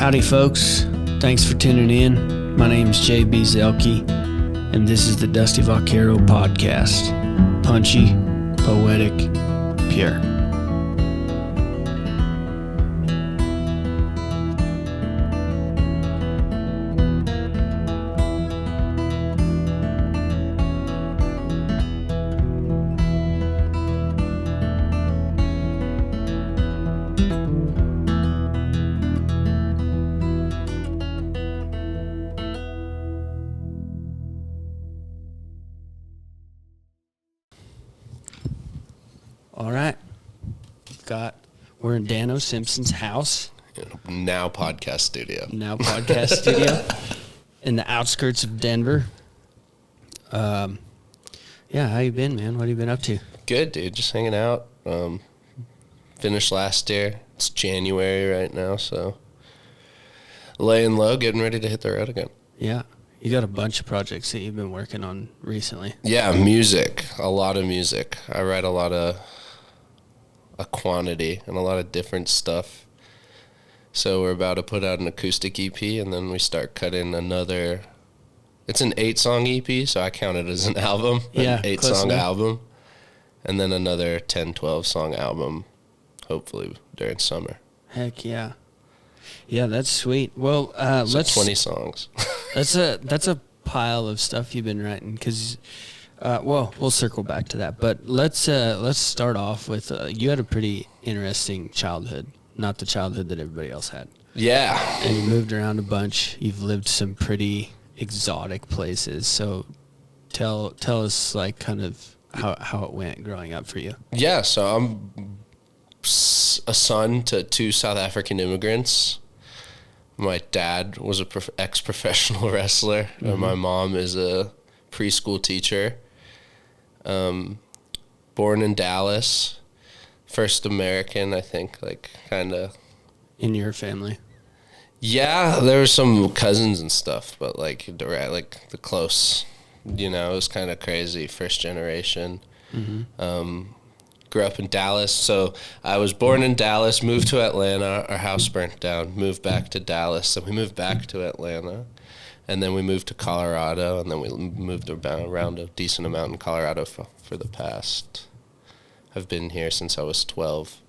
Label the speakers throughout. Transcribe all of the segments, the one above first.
Speaker 1: Howdy, folks. Thanks for tuning in. My name's JB Zelke, and this is the Dusty Vaquero podcast. Punchy, poetic, pure. All right. We're in Danno Simpson's house.
Speaker 2: Now podcast studio.
Speaker 1: In the outskirts of Denver. Yeah, how you been, man? What have you been up to?
Speaker 2: Good, dude. Just hanging out. Finished last year. It's January right now, so laying low, getting ready to hit the road again.
Speaker 1: Yeah. You got a bunch of projects that you've been working on recently.
Speaker 2: Yeah, music. A lot of music. I write a quantity and a lot of different stuff. So we're about to put out an acoustic EP, and then we start cutting another. It's an 8-song EP, so I count it as an album.
Speaker 1: Yeah,
Speaker 2: an 8-song album. And then another 10, 12-song album, hopefully during summer.
Speaker 1: Heck yeah. Yeah, that's sweet. Well,
Speaker 2: so let's 20 songs.
Speaker 1: That's a pile of stuff you've been writing, because we'll circle back to that, but let's start off with you had a pretty interesting childhood, not the childhood that everybody else had.
Speaker 2: Yeah.
Speaker 1: And you moved around a bunch. You've lived some pretty exotic places. So tell us like kind of how it went growing up for you.
Speaker 2: Yeah, so I'm a son to 2 South African immigrants. My dad was a ex-professional wrestler, and my mom is a preschool teacher. Born in Dallas, first American, I think, like kind of.
Speaker 1: In your family? Yeah,
Speaker 2: there were some cousins and stuff, but like the close, it was kind of crazy. First generation. Mm-hmm. Grew up in Dallas, so I was born in Dallas, moved to Atlanta, our house burnt down, moved back to Dallas, so we moved back to Atlanta, and then we moved to Colorado, and then we moved around a decent amount in Colorado for the past. I've been here since I was 12,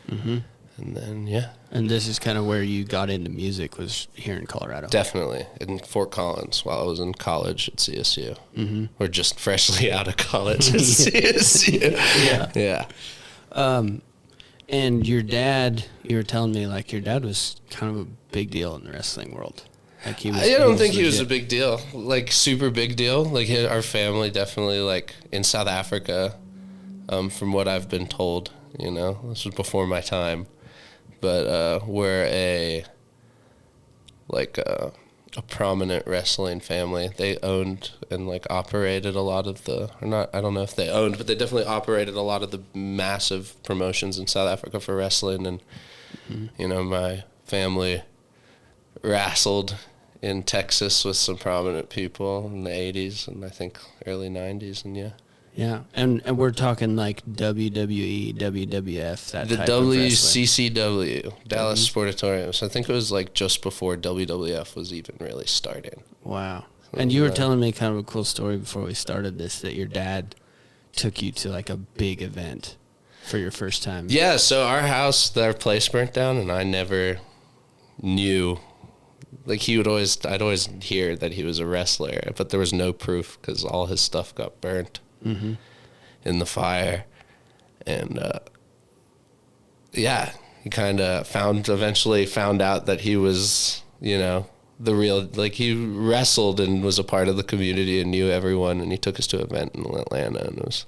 Speaker 2: and then, yeah.
Speaker 1: And this is kind of where you got into music, was here in Colorado?
Speaker 2: Definitely, in Fort Collins, while I was in college at CSU. Mm-hmm. We're just freshly out of college at CSU. Yeah.
Speaker 1: And your dad, you were telling me, like, your dad was kind of a big deal in the wrestling world. Like
Speaker 2: I don't think he was a big deal, like super big deal. Like our family definitely, like in South Africa, from what I've been told, this was before my time. But we're a prominent wrestling family. They owned and like operated a lot of I don't know if they owned, but they definitely operated a lot of the massive promotions in South Africa for wrestling. And, my family wrestled in Texas with some prominent people in the 80s and I think early 90s, and yeah.
Speaker 1: Yeah, and we're talking like WWE, WWF, that
Speaker 2: the
Speaker 1: type of wrestling.
Speaker 2: WCCW, Dallas Sportatorium. So I think it was like just before WWF was even really starting.
Speaker 1: Wow. And you were telling me kind of a cool story before we started this, that your dad took you to like a big event for your first time.
Speaker 2: Yeah, so our place burnt down, and I never knew. Like I'd always hear that he was a wrestler, but there was no proof because all his stuff got burnt. Mm-hmm. In the fire, and he kind of eventually found out that he was, the real, like he wrestled and was a part of the community and knew everyone, and he took us to an event in Atlanta and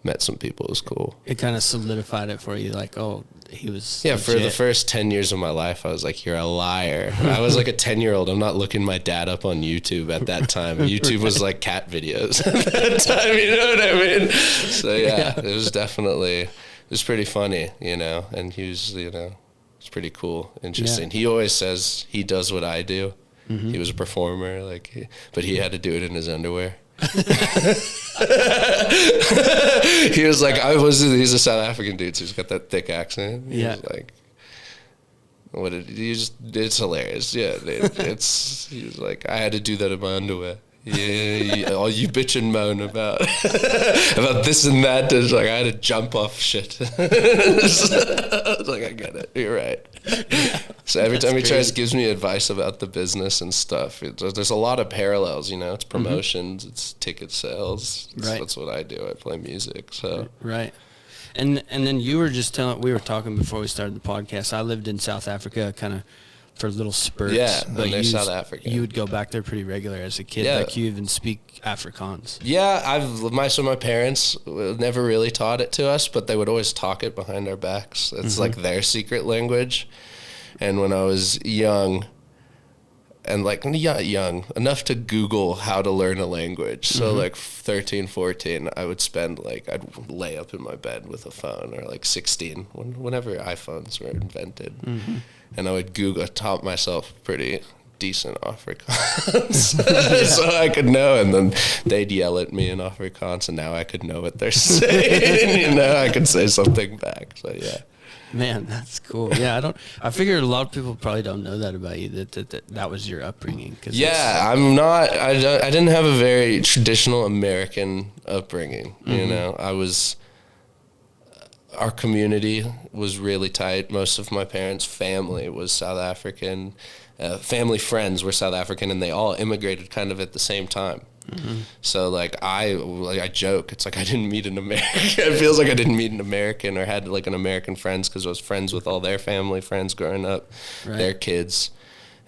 Speaker 2: met some people. It was cool.
Speaker 1: It kind of solidified it for you, like, oh, he was
Speaker 2: Yeah,
Speaker 1: legit.
Speaker 2: For the first 10 years of my life, I was like, you're a liar. I was like a 10-year-old. I'm not looking my dad up on YouTube at that time. YouTube was like cat videos at that time, you know what I mean? So, yeah. It was pretty funny, and he was, it's pretty cool, interesting. Yeah. He always says he does what I do. Mm-hmm. He was a performer, but he had to do it in his underwear. He was like, he's a South African dude, so he's got that thick accent. He was It's hilarious. Yeah, he was like, I had to do that in my underwear. Yeah, all you bitch and moan about about this and that. It's like I had to jump off shit. I was like, I get it. You're right. So every time he gives me advice about the business and stuff, there's a lot of parallels. It's promotions, it's ticket sales. That's what I do. I play music. So
Speaker 1: right. And then you were just we were talking before we started the podcast. I lived in South Africa, kind of for little spurts.
Speaker 2: Yeah, but they're South African.
Speaker 1: You would go back there pretty regular as a kid.
Speaker 2: Yeah.
Speaker 1: Like you even speak Afrikaans.
Speaker 2: Yeah, my parents never really taught it to us, but they would always talk it behind our backs. It's like their secret language. And when I was young, and like young enough to Google how to learn a language, so like 13, 14, I would spend I'd lay up in my bed with a phone, or like 16, whenever iPhones were invented. And I would taught myself pretty decent Afrikaans so I could know, and then they'd yell at me in Afrikaans, and now I could know what they're saying. I could say something back. So yeah.
Speaker 1: Man, that's cool. Yeah, I figured a lot of people probably don't know that about you, that was your upbringing.
Speaker 2: Yeah, I didn't have a very traditional American upbringing. Our community was really tight. Most of my parents' family was South African. Family friends were South African, and they all immigrated kind of at the same time. So I joke, it's like I didn't meet an American. It feels like I didn't meet an American or had an American friends, because I was friends with all their family friends growing up, their kids.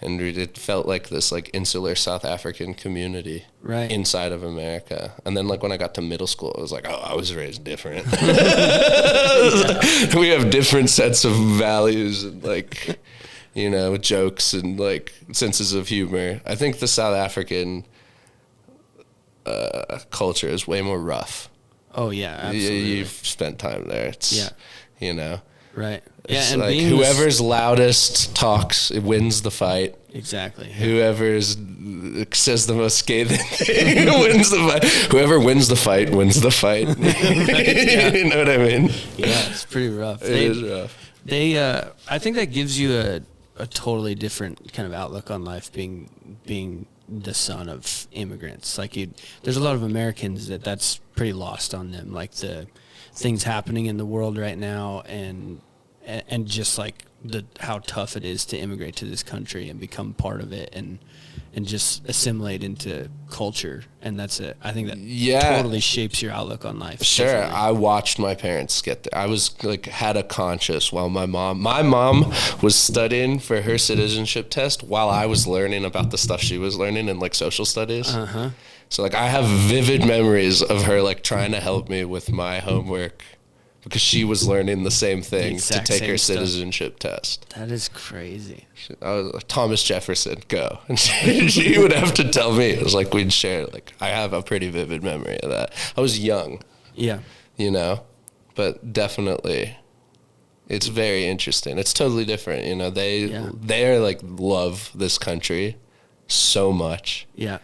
Speaker 2: And it felt like this insular South African community inside of America. And then when I got to middle school, it was like, oh, I was raised different. We have different sets of values and jokes and senses of humor. I think the South African culture is way more rough.
Speaker 1: Oh yeah, absolutely.
Speaker 2: You've spent time there. It's
Speaker 1: right.
Speaker 2: It's and whoever's loudest talks, it wins the fight.
Speaker 1: Exactly. Yeah.
Speaker 2: Whoever says the most scathing thing wins the fight. Whoever wins the fight wins the fight. You know what I mean?
Speaker 1: Yeah, it's pretty rough.
Speaker 2: It is rough.
Speaker 1: I think that gives you a totally different kind of outlook on life, being the son of immigrants. There's a lot of Americans that's pretty lost on them, the things happening in the world right now, and just how tough it is to immigrate to this country and become part of it and just assimilate into culture. And I think that totally shapes your outlook on life.
Speaker 2: Sure. Definitely. I watched my parents get there. I was had a conscience while my mom was studying for her citizenship test while I was learning about the stuff she was learning in social studies. So I have vivid memories of her trying to help me with my homework, because she was learning the same thing to take her citizenship test.
Speaker 1: That is crazy.
Speaker 2: I was like, Thomas Jefferson, go. And she would have to tell me. It was we'd share. I have a pretty vivid memory of that. I was young.
Speaker 1: Yeah.
Speaker 2: But definitely, it's very interesting. It's totally different. They're love this country so much.
Speaker 1: Yeah.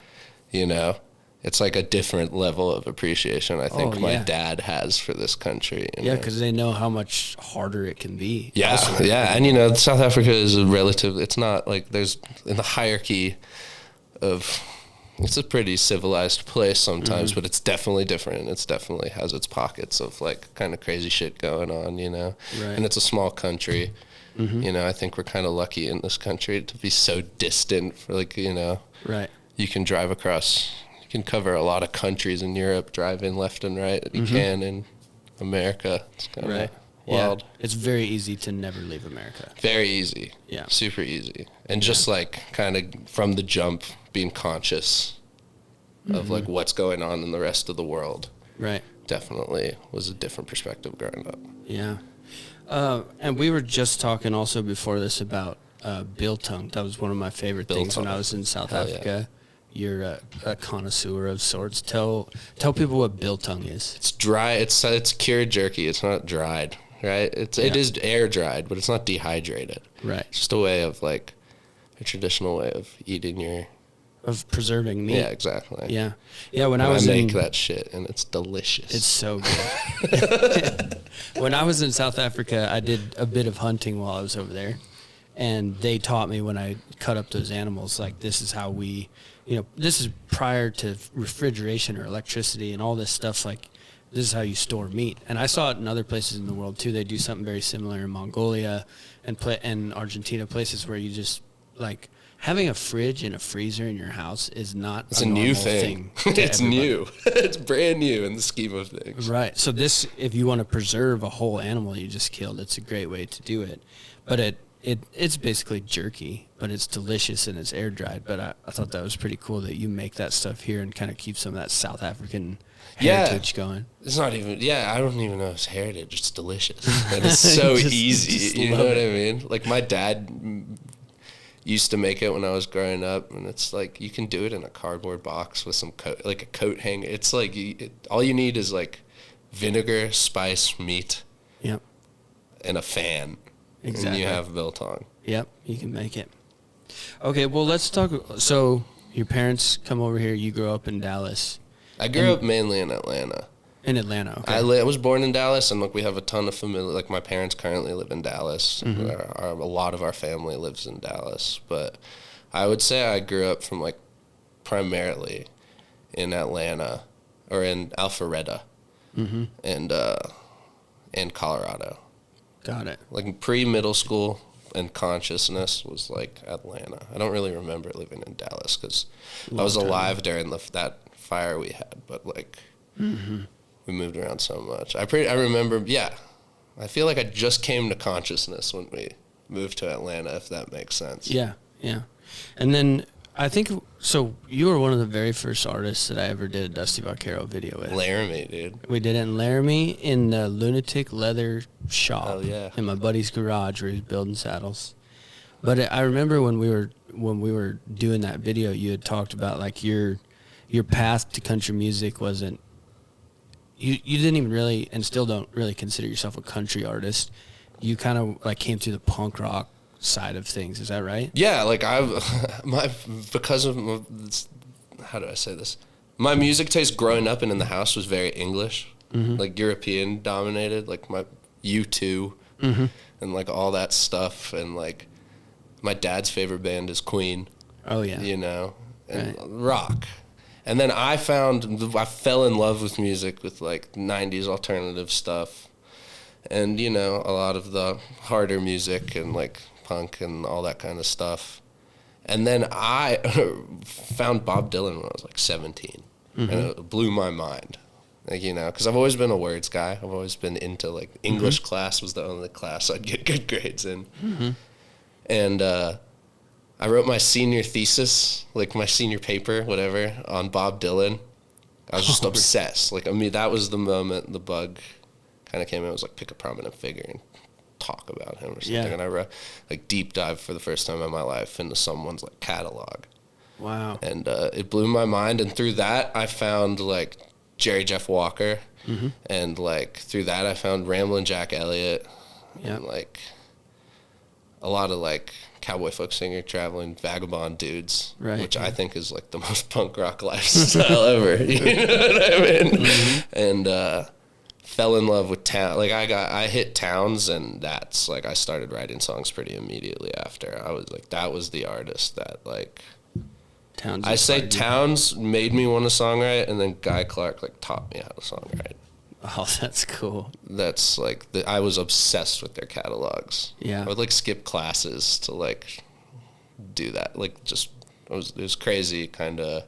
Speaker 2: It's a different level of appreciation, I think, my dad has for this country.
Speaker 1: Yeah, because they know how much harder it can be.
Speaker 2: Yeah, also. Yeah. And, South Africa is it's not there's in the hierarchy of, it's a pretty civilized place sometimes, but it's definitely different. It's definitely has its pockets of kind of crazy shit going on,
Speaker 1: Right.
Speaker 2: And it's a small country. I think we're kind of lucky in this country to be so distant for
Speaker 1: Right.
Speaker 2: You can drive across. You can cover a lot of countries in Europe, driving left and right that you can in America. It's kind of wild.
Speaker 1: Yeah. It's very easy to never leave America.
Speaker 2: Very easy.
Speaker 1: Yeah.
Speaker 2: Super easy. And just kind of from the jump, being conscious of what's going on in the rest of the world.
Speaker 1: Right.
Speaker 2: Definitely was a different perspective growing up.
Speaker 1: Yeah. And we were just talking also before this about biltong. That was one of my favorite things when I was in South Africa. Yeah. You're a connoisseur of sorts. Tell people what biltong is.
Speaker 2: It's dry. It's cured jerky. It's not dried, right? It is air dried, but it's not dehydrated.
Speaker 1: Right.
Speaker 2: It's just a way of a traditional way of eating
Speaker 1: of preserving meat.
Speaker 2: Yeah, exactly.
Speaker 1: Yeah. Yeah, when I make
Speaker 2: that shit, and it's delicious.
Speaker 1: It's so good. When I was in South Africa, I did a bit of hunting while I was over there. And they taught me when I cut up those animals, like, this is how we, this is prior to refrigeration or electricity and all this stuff. Like, this is how you store meat. And I saw it in other places in the world too. They do something very similar in Mongolia and Argentina, places where you just, like, having a fridge and a freezer in your house is not
Speaker 2: a new thing. It's new. It's brand new in the scheme of things.
Speaker 1: Right. So this, if you want to preserve a whole animal you just killed, it's a great way to do it. But it's basically jerky, but it's delicious and it's air dried. But I thought that was pretty cool that you make that stuff here and kind of keep some of that South African heritage going.
Speaker 2: It's not even, I don't even know it's heritage. It's delicious. And it's so easy. You know what I mean? Like, my dad used to make it when I was growing up, and it's like, you can do it in a cardboard box with some coat, like a coat hanger. It's like, all you need is like vinegar, spice, meat,
Speaker 1: yep, and
Speaker 2: a fan.
Speaker 1: Exactly.
Speaker 2: And you have biltong.
Speaker 1: Yep, you can make it. Okay, well, let's talk. So your parents come over here. You grew up in Dallas.
Speaker 2: I grew up mainly in Atlanta.
Speaker 1: In Atlanta, okay.
Speaker 2: I was born in Dallas, and look, we have a ton of family. Like, my parents currently live in Dallas. Mm-hmm. A lot of our family lives in Dallas. But I would say I grew up from, like, primarily in Atlanta, or in Alpharetta, mm-hmm. and Colorado.
Speaker 1: Got it.
Speaker 2: Like, pre-middle school and consciousness was, like, Atlanta. I don't really remember living in Dallas because I was alive during that fire we had. But, like, mm-hmm. we moved around so much. I remember, I feel like I just came to consciousness when we moved to Atlanta, if that makes sense.
Speaker 1: Yeah. And then I think, so you were one of the very first artists that I ever did a Dusty Vaquero video with.
Speaker 2: Laramie, dude.
Speaker 1: We did it in Laramie in the Lunatic Leather Shop.
Speaker 2: Oh, yeah.
Speaker 1: In my buddy's garage where he was building saddles. But I remember when we were doing that video, you had talked about, like, your path to country music wasn't, you didn't even really, and still don't really consider yourself a country artist. You kind of, like, came through the punk rock side of things. Is that right?
Speaker 2: Yeah, like, because of, how do I say this? My music taste growing up and in the house was very English, mm-hmm. like, European dominated, like my U2 mm-hmm. and, like, all that stuff. And, like, my dad's favorite band is Queen.
Speaker 1: Oh, yeah.
Speaker 2: And rock. And then I fell in love with music, with, like, 90s alternative stuff. And, a lot of the harder music and, like, punk and all that kind of stuff. And then I found Bob Dylan when I was, like, 17. Mm-hmm. And it blew my mind. Like, because I've always been a words guy. I've always been into, like, English mm-hmm. class was the only class I'd get good grades in. Mm-hmm. And I wrote my senior thesis, like my senior paper, whatever, on Bob Dylan. I was just obsessed. Like, I mean, that was the moment the bug kind of came in. It was like, pick a prominent figure and talk about him or something. Yeah. And I wrote, like, deep dive for the first time in my life into someone's, like, catalog.
Speaker 1: Wow.
Speaker 2: And it blew my mind. And through that, I found, like, Jerry Jeff Walker. Mm-hmm. And, like, through that, I found Ramblin' Jack Elliott. Yeah. And, like, a lot of, like, cowboy folk singer, traveling vagabond dudes, right, which I think is, like, the most punk rock lifestyle ever. You know what I mean? Mm-hmm. And fell in love with town. Like, I hit Towns, and that's, like, I started writing songs pretty immediately after. I was like, that was the artist that, like, Towns. I say Towns made me want to songwrite, and then Guy Clark, like, taught me how to songwrite.
Speaker 1: Oh, that's cool.
Speaker 2: That's, like, I was obsessed with their catalogs.
Speaker 1: Yeah.
Speaker 2: I would, like, skip classes to, like, do that. Like, just, it was crazy, kind of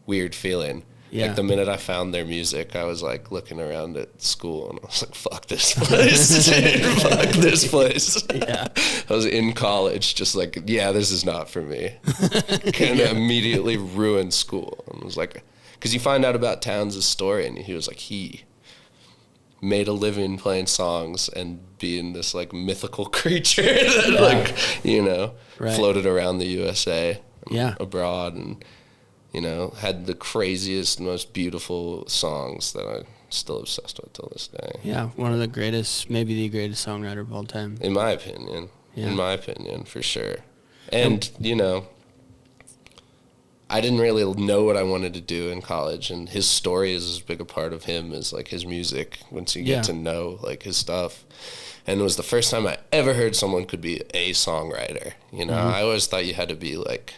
Speaker 2: weird feeling. Yeah. Like, the minute I found their music, I was, like, looking around at school, and I was like, fuck this place. Fuck this place. Yeah. I was in college, just like, yeah, this is not for me. Kind of immediately ruined school. And was like, because you find out about Towns' story, and he was like, he made a living playing songs and being this, like, mythical creature that, like, floated around the USA, abroad, and, had the craziest, most beautiful songs that I'm still obsessed with till this day.
Speaker 1: Yeah, one of the greatest, maybe the greatest songwriter of all time.
Speaker 2: In my opinion. Yeah. In my opinion, for sure. And, I didn't really know what I wanted to do in college, and his story is as big a part of him as, like, his music once you get to know, like, his stuff. And it was the first time I ever heard someone could be a songwriter. You know, I always thought you had to be like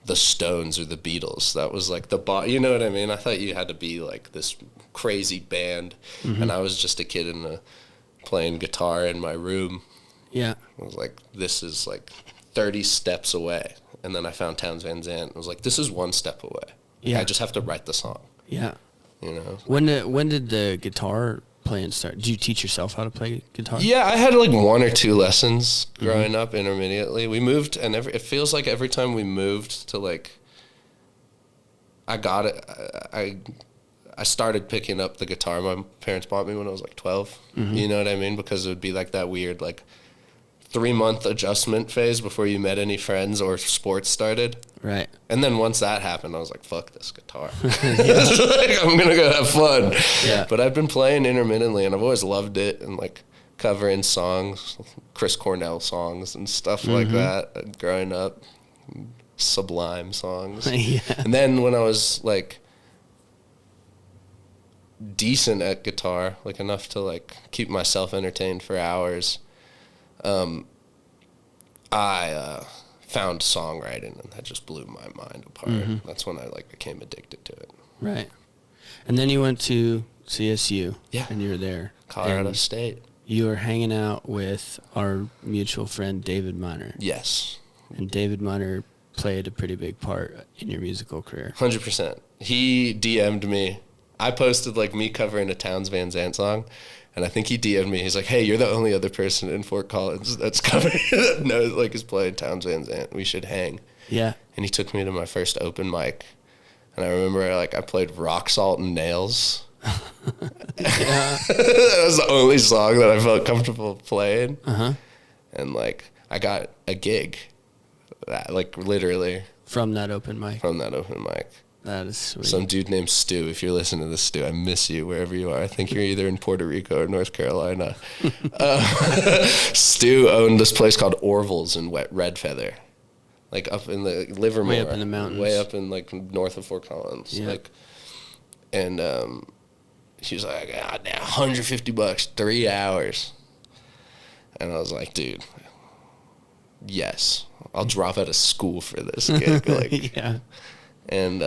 Speaker 2: the Stones or the Beatles. That was like you know what I mean? I thought you had to be like this crazy band. And I was just a kid playing guitar in my room.
Speaker 1: Yeah.
Speaker 2: I was like, this is like 30 steps away. And then I found Townes Van Zandt. I was like, this is 1 step away.
Speaker 1: Yeah.
Speaker 2: I just have to write the song.
Speaker 1: Yeah.
Speaker 2: You know?
Speaker 1: When did the guitar playing start? Did you teach yourself how to play guitar?
Speaker 2: Yeah, I had like 1 or 2 lessons growing up intermittently. We moved, and it feels like every time we moved to like, I got it. I started picking up the guitar my parents bought me when I was like 12. You know what I mean? Because it would be like that weird like 3-month adjustment phase before you met any friends or sports started.
Speaker 1: Right.
Speaker 2: And then once that happened, I was like, fuck this guitar. Like, I'm going to go have fun.
Speaker 1: Yeah.
Speaker 2: But I've been playing intermittently, and I've always loved it, and like covering songs, Chris Cornell songs and stuff like that growing up, Sublime songs.
Speaker 1: Yeah.
Speaker 2: And then when I was like decent at guitar, like enough to like keep myself entertained for hours, I found songwriting, and that just blew my mind apart. That's when I like became addicted to it.
Speaker 1: Right. And then you went to CSU.
Speaker 2: Yeah.
Speaker 1: And you were there.
Speaker 2: Colorado State.
Speaker 1: You were hanging out with our mutual friend David Miner.
Speaker 2: Yes.
Speaker 1: And David Miner played a pretty big part in your musical career.
Speaker 2: 100%. He DM'd me. I posted like me covering a Townes Van Zandt song, and I think he DM'd me. He's like, "Hey, you're the only other person in Fort Collins that's covering that knows like is playing Townes Van Zandt. We should hang."
Speaker 1: Yeah.
Speaker 2: And he took me to my first open mic, and I remember like I played Rock Salt and Nails. That was the only song that I felt comfortable playing. And like I got a gig, like literally
Speaker 1: From that open mic.
Speaker 2: from that open mic.
Speaker 1: That is sweet.
Speaker 2: Some dude named Stu. If you're listening to this, Stu, I miss you wherever you are. I think you're either in Puerto Rico or North Carolina. Stu owned this place called Orville's in Red Feather, like up in the Livermore,
Speaker 1: Way up in the mountains,
Speaker 2: way up in like north of Fort Collins.
Speaker 1: Yeah.
Speaker 2: Like, and he was like, "God, now $150, 3 hours," and I was like, "Dude, yes, I'll drop out of school for this gig." Like,
Speaker 1: yeah.
Speaker 2: and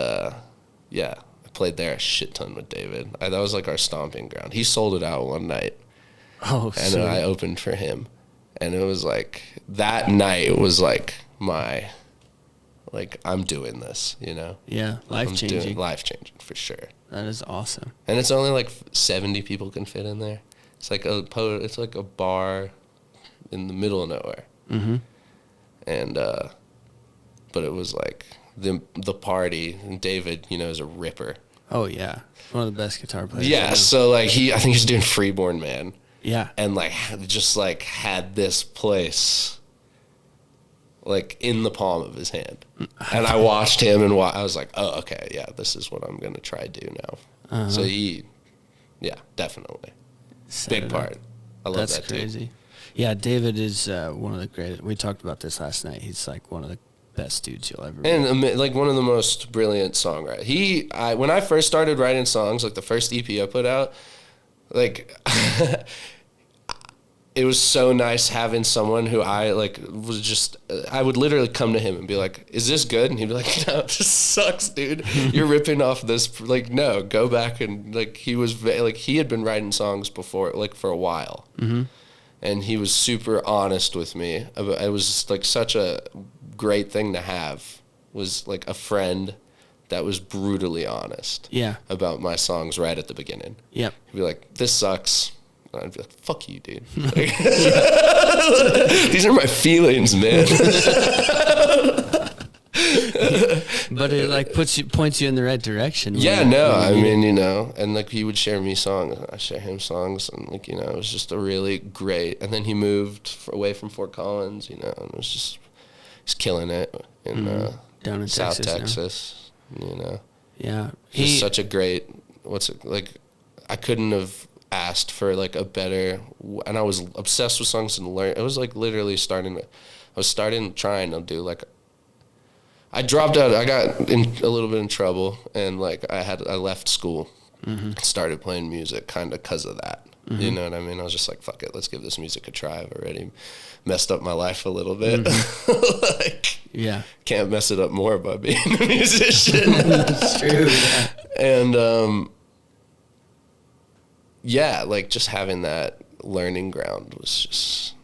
Speaker 2: yeah, I played there a shit ton with David. That was like our stomping ground. He sold it out one night.
Speaker 1: Oh,
Speaker 2: and
Speaker 1: sweet.
Speaker 2: I opened for him, and it was like that night was like my, like I'm doing this, you know?
Speaker 1: Yeah, life changing.
Speaker 2: Life changing for sure.
Speaker 1: That is awesome.
Speaker 2: And it's only like 70 people can fit in there. It's like a bar in the middle of nowhere. And but it was like the party, and David, you know, is a ripper.
Speaker 1: Oh yeah, one of the best guitar players.
Speaker 2: Yeah, so like I think he's doing Freeborn Man.
Speaker 1: Yeah.
Speaker 2: And like just like had this place like in the palm of his hand. And I watched him, and I was like, "Oh, okay, yeah, this is what I'm going to try to do now." So yeah, definitely. Big part. I love
Speaker 1: That's
Speaker 2: that
Speaker 1: crazy.
Speaker 2: dude.
Speaker 1: Yeah, David is one of the greatest. We talked about this last night. He's like one of the best dudes you'll ever meet.
Speaker 2: And like one of the most brilliant songwriters. When I first started writing songs, like the first EP I put out, like it was so nice having someone who I like was just, I would literally come to him and be like, "Is this good?" And he'd be like, "No, this sucks, dude. You're ripping off this." Like, no, go back. And like, he had been writing songs before, like for a while. And he was super honest with me. It was like such a great thing to have, was like a friend that was brutally honest about my songs right at the beginning. Yeah. He'd be like, "This sucks." And I'd be like, "Fuck you, dude." Like, these are my feelings, man.
Speaker 1: But it like points you in the right direction.
Speaker 2: Yeah, no, I mean, you know, and like he would share me songs, I share him songs, and like, you know, it was just a really great. And then he moved away from Fort Collins, you know, and it was just, he's killing it in
Speaker 1: down in
Speaker 2: South
Speaker 1: Texas,
Speaker 2: you know.
Speaker 1: Yeah,
Speaker 2: He's such a great. I couldn't have asked for like a better. And I was obsessed with songs and learn. It was like literally trying to do like. I dropped out. I got in a little bit in trouble, and like I left school, started playing music kind of because of that. You know what I mean? I was just like, fuck it, let's give this music a try. I've already messed up my life a little bit. Like, can't mess it up more by being a musician.
Speaker 1: That's true.
Speaker 2: And like just having that learning ground was just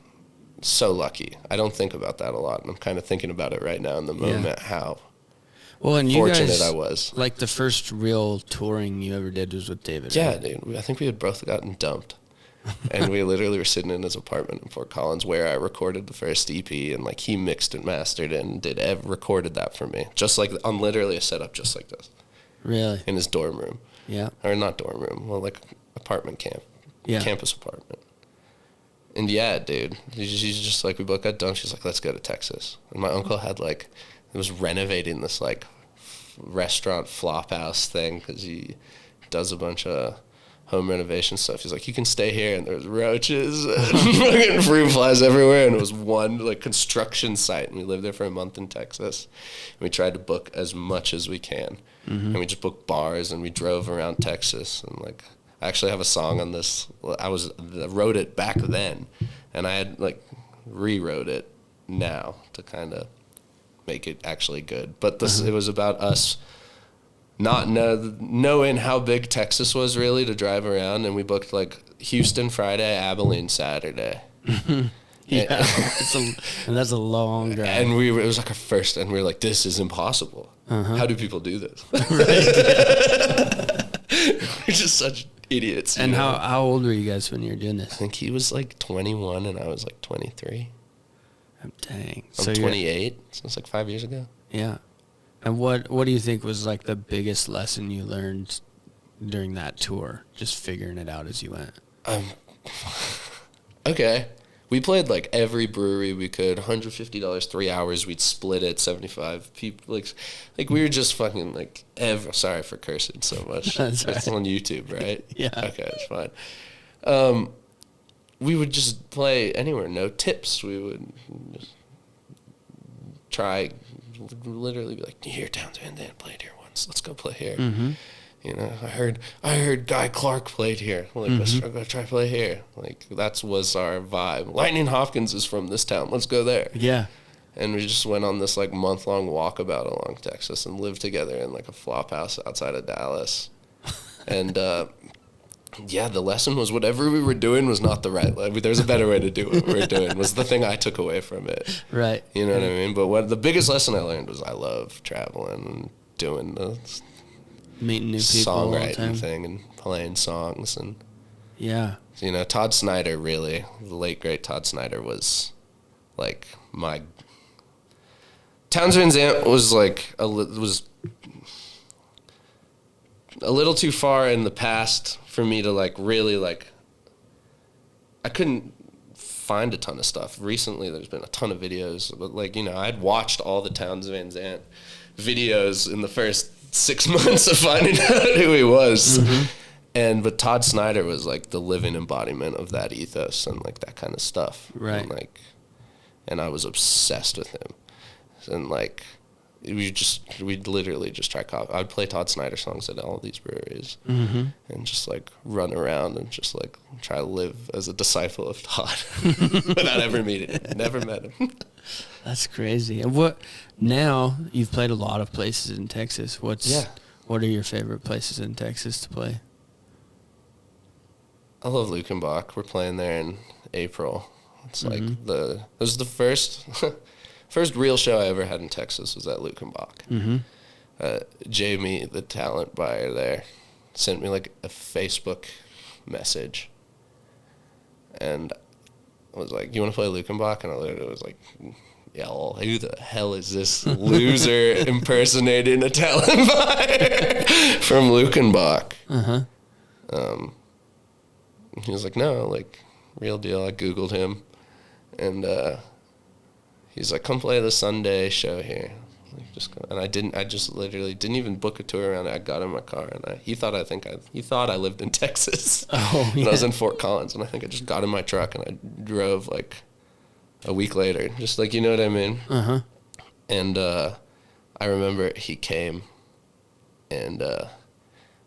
Speaker 2: so lucky. I don't think about that a lot, and I'm kind of thinking about it right now in the moment, how
Speaker 1: and
Speaker 2: fortunate
Speaker 1: you guys,
Speaker 2: I was.
Speaker 1: Like the first real touring you ever did was with David.
Speaker 2: Yeah,
Speaker 1: right?
Speaker 2: dude. I think we had both gotten dumped. And we literally were sitting in his apartment in Fort Collins where I recorded the first EP, and like he mixed and mastered it and recorded that for me. Just like on literally a setup just like this.
Speaker 1: Really?
Speaker 2: In his dorm room.
Speaker 1: Yeah.
Speaker 2: Or not dorm room, well, like apartment camp.
Speaker 1: Yeah.
Speaker 2: Campus apartment. And yeah, dude, she's just like, we both got done. She's like, let's go to Texas. And my uncle had like, he was renovating this like restaurant flop house thing because he does a bunch of home renovation stuff. He's like, you can stay here, and there's roaches and fucking fruit flies everywhere. And it was one like construction site, and we lived there for a month in Texas. And we tried to book as much as we can. And we just booked bars, and we drove around Texas, and like, I actually have a song on this. I wrote it back then, and I had like rewrote it now to kind of make it actually good. But this it was about us not knowing how big Texas was really to drive around, and we booked like Houston Friday, Abilene Saturday.
Speaker 1: Yeah, and that's a long drive.
Speaker 2: And it was like our first, and we were like, this is impossible. How do people do this? We're just such idiots.
Speaker 1: And how old were you guys when you were doing this?
Speaker 2: I think he was like 21 and I was like 23.
Speaker 1: Dang.
Speaker 2: I'm 28, so it's like 5 years ago.
Speaker 1: Yeah. And what do you think was like the biggest lesson you learned during that tour, just figuring it out as you went?
Speaker 2: Okay. We played like every brewery we could, $150, 3 hours. We'd split it, 75 people. Like we were just fucking like sorry for cursing so much.
Speaker 1: That's
Speaker 2: It's
Speaker 1: right.
Speaker 2: on YouTube, right?
Speaker 1: Yeah.
Speaker 2: Okay, it's fine. We would just play anywhere, no tips. We would just literally be like, you hear Towns Van Zandt played here once. Let's go play here. You know, I heard Guy Clark played here. Like, let's go try play here. Like, that was our vibe. Lightning Hopkins is from this town. Let's go there.
Speaker 1: Yeah.
Speaker 2: And we just went on this like month-long walkabout along Texas and lived together in like a flop house outside of Dallas. And yeah, the lesson was whatever we were doing was not the right. Like, there's a better way to do what we were doing. Was the thing I took away from it.
Speaker 1: Right.
Speaker 2: You know what I mean? But the biggest lesson I learned was I love traveling and doing the
Speaker 1: Meeting new people all the time.
Speaker 2: songwriting thing and playing songs. And
Speaker 1: yeah.
Speaker 2: you know, Todd Snyder, really, the late great Todd Snyder was like my Towns Van Zandt was like was a little too far in the past for me to like really like. I couldn't find a ton of stuff. Recently, there's been a ton of videos, but like, you know, I'd watched all the Towns Van Zandt videos in the first 6 months of finding out who he was. But Todd Snyder was like the living embodiment of that ethos and like that kind of stuff.
Speaker 1: Right.
Speaker 2: And I was obsessed with him. And like, we'd literally just try I'd play Todd Snyder songs at all of these breweries and just like run around and just like try to live as a disciple of Todd without ever meeting him. Never met him.
Speaker 1: That's crazy. And now you've played a lot of places in Texas. What are your favorite places in Texas to play?
Speaker 2: I love Lukenbach. We're playing there in April. It's like it was the first real show I ever had in Texas was at Lukenbach. Jamie, the talent buyer there, sent me like a Facebook message and was like, you want to play Lukenbach? And I literally was like, yeah, well, who the hell is this loser impersonating a talent buyer from Lukenbach? He was like, no, like, real deal. I Googled him, and he's like, come play the Sunday show here. Like, just go. And I just literally didn't even book a tour around it. I got in my car, and he thought I lived in Texas.
Speaker 1: Oh, yeah.
Speaker 2: And I was in Fort Collins, and I think I just got in my truck, and I drove, like, a week later. Just like, you know what I mean? And I remember he came, and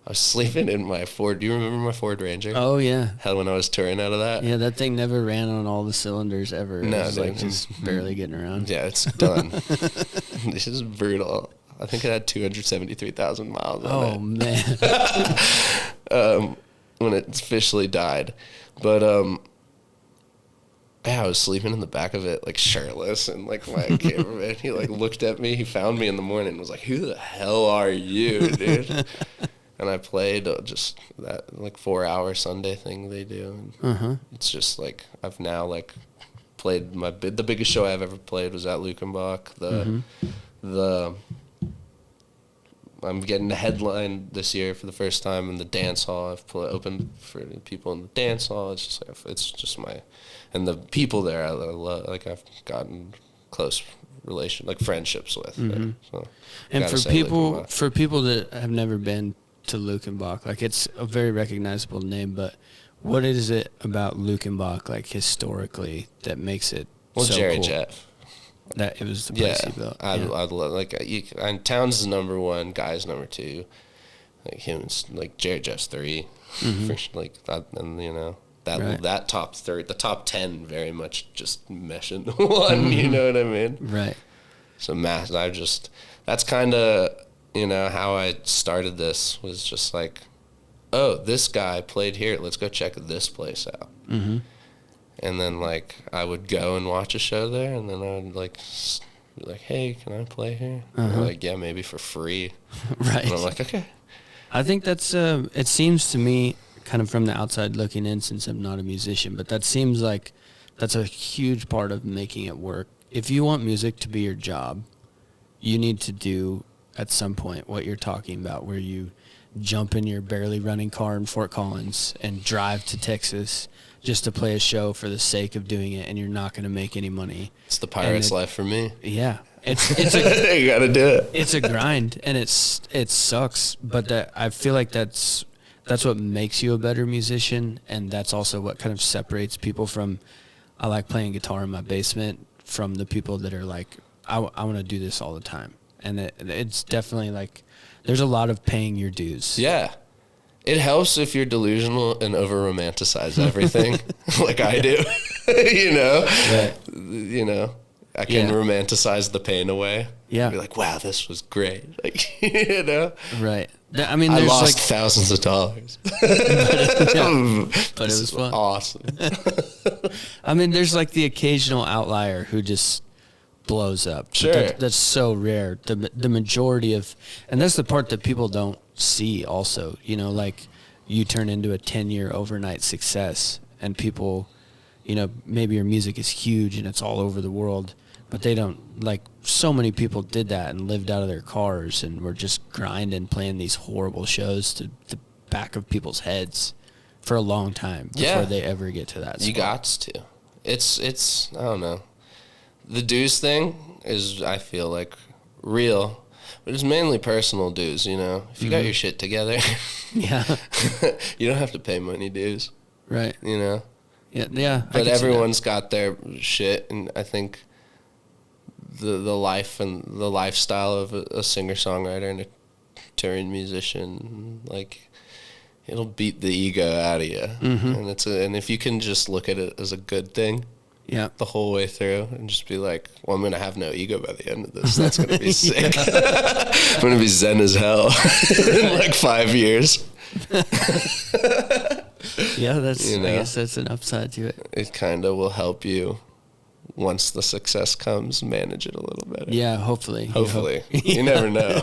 Speaker 2: I was sleeping in my Ford. Do you remember my Ford Ranger?
Speaker 1: Oh, yeah.
Speaker 2: Hell, when I was touring out of that?
Speaker 1: Yeah, that thing never ran on all the cylinders ever.
Speaker 2: No,
Speaker 1: it was like
Speaker 2: dude.
Speaker 1: just barely getting around.
Speaker 2: Yeah, it's done. This is brutal. I think it had 273,000 miles on it.
Speaker 1: Oh, man.
Speaker 2: When it officially died. But, yeah, I was sleeping in the back of it, like, shirtless, and, like, my cameraman, he, like, looked at me. He found me in the morning and was like, who the hell are you, dude? And I played just that, like, 4-hour Sunday thing they do. And it's just, like, I've now, like, played the biggest show I've ever played was at Luckenbach. I'm getting the headline this year for the first time in the dance hall. I've opened for people in the dance hall. It's just and the people there I love. Like, I've gotten close friendships with. There, so
Speaker 1: And for people that have never been to Luckenbach, like, it's a very recognizable name, but what is it about Luckenbach, like, historically, that makes it so
Speaker 2: Jerry
Speaker 1: cool?
Speaker 2: Jeff.
Speaker 1: That it was the place he built.
Speaker 2: I'd love, like, Towns is number 1, Guy's number 2, like, him, like, Jerry Jeff's 3, for, like, that, and, you know, that top 3, the top 10 very much just mesh into one, you know what I mean?
Speaker 1: Right.
Speaker 2: So, that's kind of, you know, how I started this, was just like, oh, this guy played here, let's go check this place out. And then, like, I would go and watch a show there, and then I would, like, be like, hey, can I play here? And they're like, yeah, maybe for free.
Speaker 1: Right.
Speaker 2: And I'm like, okay.
Speaker 1: I think that's, it seems to me, kind of from the outside looking in, since I'm not a musician, but that seems like that's a huge part of making it work. If you want music to be your job, you need to do, at some point, what you're talking about, where you jump in your barely running car in Fort Collins and drive to Texas just to play a show for the sake of doing it, and you're not going to make any money.
Speaker 2: It's the pirate's life for me.
Speaker 1: Yeah. It's a,
Speaker 2: you got to do it.
Speaker 1: It's a grind, and it sucks, but I feel like that's what makes you a better musician, and that's also what kind of separates people from, I like playing guitar in my basement, from the people that are like, I want to do this all the time. And it's definitely like, there's a lot of paying your dues.
Speaker 2: Yeah. It helps if you're delusional and over-romanticize everything, like I do. You know?
Speaker 1: Right.
Speaker 2: You know, I can romanticize the pain away.
Speaker 1: Yeah.
Speaker 2: Be like, wow, this was great. Like, you know?
Speaker 1: Right. I mean, there's
Speaker 2: I lost
Speaker 1: like
Speaker 2: thousands of dollars.
Speaker 1: but it was fun.
Speaker 2: Awesome.
Speaker 1: I mean, there's like the occasional outlier who just blows up.
Speaker 2: Sure.
Speaker 1: That's so rare. The majority of, and that's the part that people don't see also, you know, like, you turn into a 10-year overnight success, and people, you know, maybe your music is huge and it's all over the world, but they don't, like, so many people did that and lived out of their cars and were just grinding, playing these horrible shows to the back of people's heads for a long time before they ever get to that spot.
Speaker 2: You got to. It's I don't know. The dues thing is, I feel like, real. But it's mainly personal dues, you know. If you got your shit together,
Speaker 1: yeah,
Speaker 2: you don't have to pay money dues,
Speaker 1: right?
Speaker 2: You know.
Speaker 1: Yeah.
Speaker 2: But everyone's got their shit, and I think the life and the lifestyle of a singer-songwriter and a touring musician, like, it'll beat the ego out of you, and if you can just look at it as a good thing.
Speaker 1: Yeah,
Speaker 2: the whole way through, and just be like, well, I'm going to have no ego by the end of this. That's going to be sick. I'm going to be zen as hell in like 5 years.
Speaker 1: Yeah, that's, you know, I guess that's an upside to it.
Speaker 2: It kind of will help you, once the success comes, manage it a little better.
Speaker 1: Yeah, hopefully.
Speaker 2: You never know.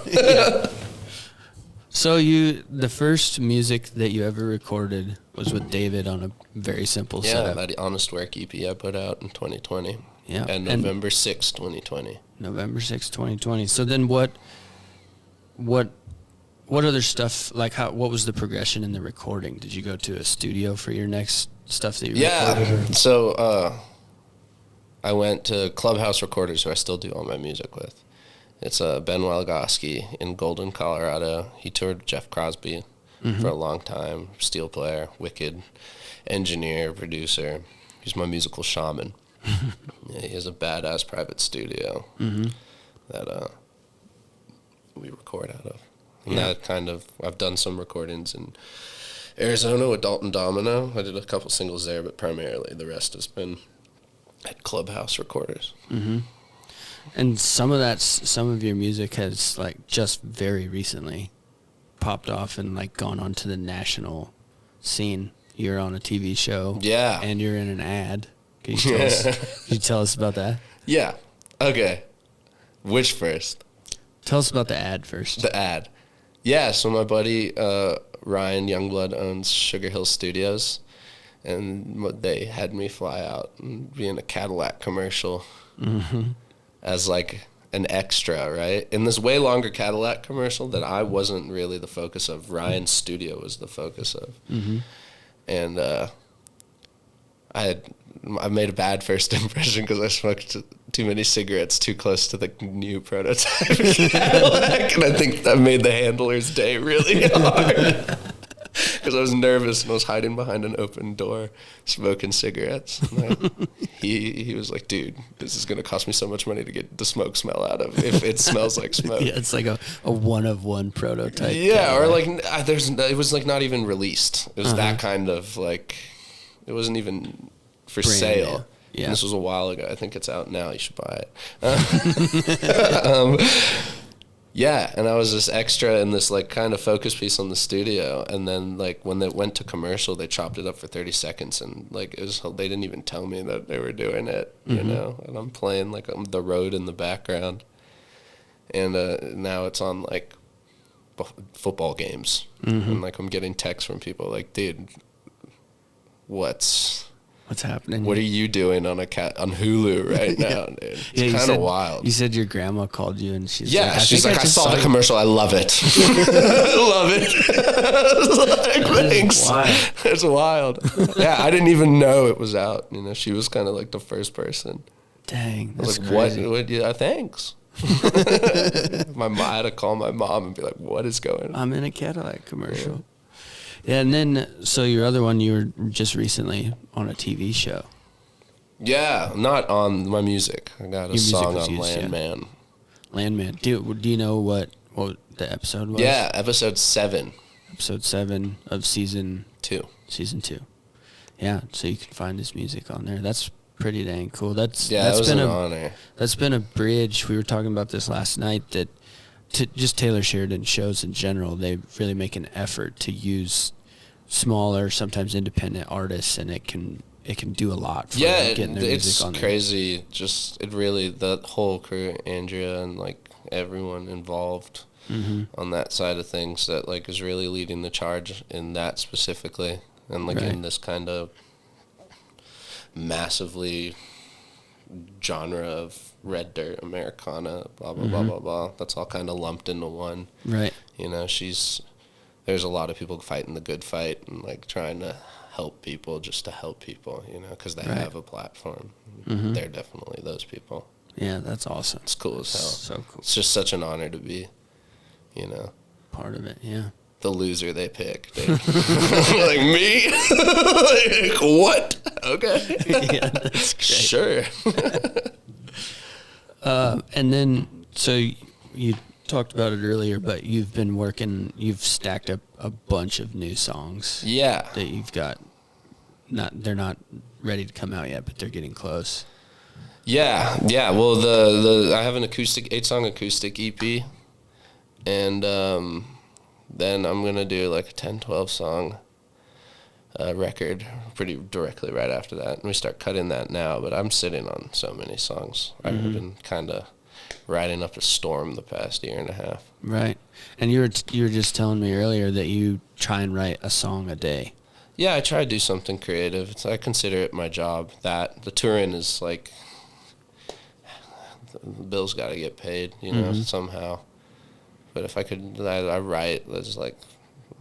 Speaker 1: So the first music that you ever recorded was with David on a very simple setup.
Speaker 2: Yeah, that Honest Work EP I put out in 2020.
Speaker 1: Yeah.
Speaker 2: And November 6th, 2020.
Speaker 1: November 6th, 2020. So then what other stuff, like, what was the progression in the recording? Did you go to a studio for your next stuff that you recorded?
Speaker 2: So I went to Clubhouse Recorders, who I still do all my music with. It's Ben Walgoski in Golden, Colorado. He toured with Jeff Crosby for a long time. Steel player, wicked engineer, producer. He's my musical shaman. Yeah, he has a badass private studio that we record out of. And that kind of, I've done some recordings in Arizona with Dalton Domino. I did a couple singles there, but primarily the rest has been at Clubhouse recorders.
Speaker 1: Mm-hmm. And some of your music has like just very recently popped off and like gone onto the national scene. You're on a TV show.
Speaker 2: Yeah.
Speaker 1: And you're in an ad. Can you tell us about that?
Speaker 2: Yeah. Okay. Which first?
Speaker 1: Tell us about the ad first.
Speaker 2: The ad. Yeah, so my buddy Ryan Youngblood owns Sugar Hill Studios, and they had me fly out and be in a Cadillac commercial as like an extra, right? In this way longer Cadillac commercial that I wasn't really the focus of. Ryan's studio was the focus of. Mm-hmm. And I made a bad first impression because I smoked too many cigarettes too close to the new prototype Cadillac, and I think that made the handler's day really hard because I was nervous and I was hiding behind an open door smoking cigarettes. And he was like, "Dude, this is gonna cost me so much money to get the smoke smell out of if it smells like smoke."
Speaker 1: Yeah, it's like a one of one prototype.
Speaker 2: Yeah, Cadillac. Or like it was like not even released. It was that kind of like, it wasn't even for brand sale. New. Yeah. And this was a while ago. I think it's out now. You should buy it. Yeah, and I was this extra in this like kind of focus piece on the studio, and then like when they went to commercial, they chopped it up for 30 seconds, and like it was, they didn't even tell me that they were doing it, you know. And I'm playing like on the road in the background, and now it's on like football games, and like I'm getting texts from people like, "Dude, what's happening? What are you doing on Hulu right now, dude?" It's kind of wild.
Speaker 1: You said your grandma called you and she's
Speaker 2: like, I saw the commercial. I love it. I love it. Like, thanks. It's wild. Yeah, I didn't even know it was out. You know, she was kind of like the first person.
Speaker 1: Dang,
Speaker 2: I was like,
Speaker 1: crazy.
Speaker 2: What? Yeah, thanks. I had to call my mom and be like, "What is going on?"
Speaker 1: I'm in a Cadillac commercial. Yeah. Yeah, and then, so your other one, you were just recently on a TV show.
Speaker 2: Yeah, not on my music. I got a song on Landman.
Speaker 1: Yeah. Landman. Do you know what the episode was?
Speaker 2: Yeah, episode 7.
Speaker 1: Episode 7 of season
Speaker 2: 2.
Speaker 1: Season 2. Yeah, so you can find his music on there. That's pretty dang cool.
Speaker 2: That was an honor.
Speaker 1: That's been a bridge. We were talking about this last night, that just Taylor Sheridan shows in general, they really make an effort to use smaller, sometimes independent artists, and it can do a lot for getting their music on there. It's crazy.
Speaker 2: Just the whole crew, Andrea and like everyone involved on that side of things, that like is really leading the charge in that specifically, and like in this kind of massively genre of red dirt, Americana, blah blah blah blah blah. That's all kind of lumped into one.
Speaker 1: Right.
Speaker 2: You know, there's a lot of people fighting the good fight and like trying to help people just to help people, you know, because they have a platform. They're definitely those people.
Speaker 1: Yeah, that's awesome.
Speaker 2: It's cool as hell.
Speaker 1: So cool.
Speaker 2: It's just such an honor to be, you know,
Speaker 1: part of it. Yeah.
Speaker 2: The loser they pick. Like me? Like, what? Okay.
Speaker 1: Yeah, that's great.
Speaker 2: Sure.
Speaker 1: And then, so you talked about it earlier, but you've stacked up a bunch of new songs.
Speaker 2: Yeah.
Speaker 1: That you've got. They're not ready to come out yet, but they're getting close.
Speaker 2: Yeah. Well, I have an 8-song acoustic EP, and then I'm going to do like a 10, 12 song record pretty directly right after that. And we start cutting that now, but I'm sitting on so many songs. I've been kind of riding up a storm the past year and a half. Right.
Speaker 1: And you were just telling me earlier that you try and write a song a day.
Speaker 2: Yeah, I try to do something creative. I consider it my job. That the touring is like, the bills got to get paid, you know, somehow. But if I could, I write. That's like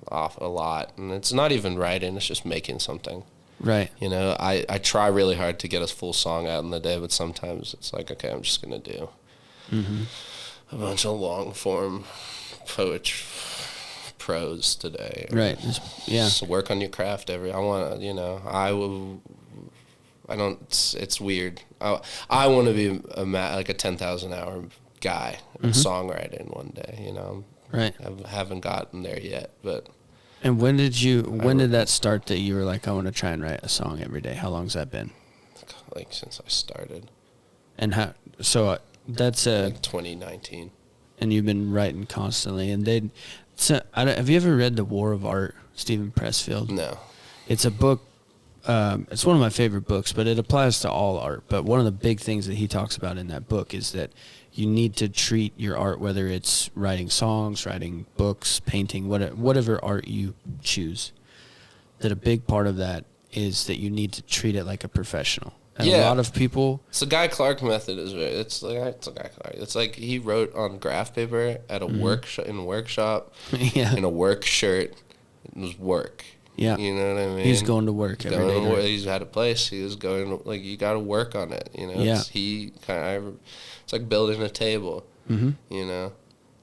Speaker 2: off a lot, and it's not even writing. It's just making something.
Speaker 1: Right.
Speaker 2: You know, I try really hard to get a full song out in the day, but sometimes it's like, okay, I'm just gonna do a bunch of long form poetry, prose today.
Speaker 1: Right. Yeah.
Speaker 2: Just work on your craft it's weird. I want to be like a 10,000 hour guy in songwriting one day, you know.
Speaker 1: Right.
Speaker 2: I haven't gotten there yet, but.
Speaker 1: And when did that start that you were like, I want to try and write a song every day? How long's that been?
Speaker 2: Like since I started.
Speaker 1: And that's
Speaker 2: like 2019.
Speaker 1: And you've been writing constantly. And have you ever read The War of Art, Stephen Pressfield?
Speaker 2: No.
Speaker 1: It's a book. It's one of my favorite books, but it applies to all art. But one of the big things that he talks about in that book is that you need to treat your art, whether it's writing songs, writing books, painting, whatever art you choose, that a big part of that is that you need to treat it like a professional. And a lot of people...
Speaker 2: It's the Guy Clark method. It's Guy Clark. It's like he wrote on graph paper at a in a workshop, in a work shirt. It was work.
Speaker 1: Yeah.
Speaker 2: You know what I mean?
Speaker 1: He's going to work every day.
Speaker 2: He's had a place. He was going, like, you got to work on it, you know?
Speaker 1: Yeah.
Speaker 2: It's like building a table, you know?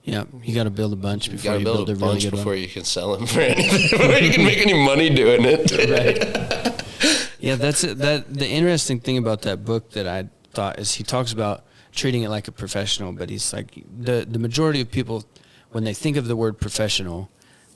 Speaker 1: Yeah, you got to build a bunch before you build a really good one.
Speaker 2: Before you can sell them for anything, before you can make any money doing it.
Speaker 1: Right. Yeah, that's it. The interesting thing about that book that I thought is he talks about treating it like a professional, but he's like, the majority of people, when they think of the word professional,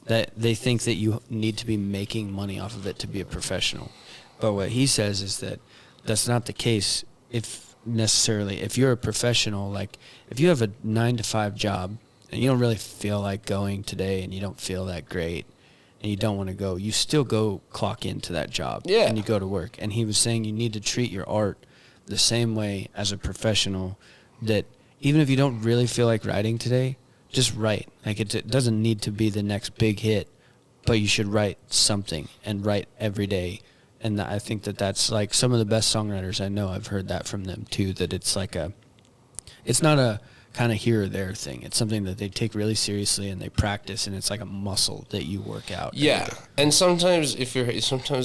Speaker 1: that they think that you need to be making money off of it to be a professional. But what he says is that that's not the case if you're a professional, like if you have a 9-to-5 job and you don't really feel like going today and you don't feel that great and you don't want to go, you still go clock into that job and you go to work. And he was saying you need to treat your art the same way as a professional, that even if you don't really feel like writing today, just write. Like it doesn't need to be the next big hit, but you should write something and write every day. And I think that's like some of the best songwriters I know. I've heard that from them too, that it's not a kind of here or there thing. It's something that they take really seriously and they practice, and it's like a muscle that you work out.
Speaker 2: Yeah. And sometimes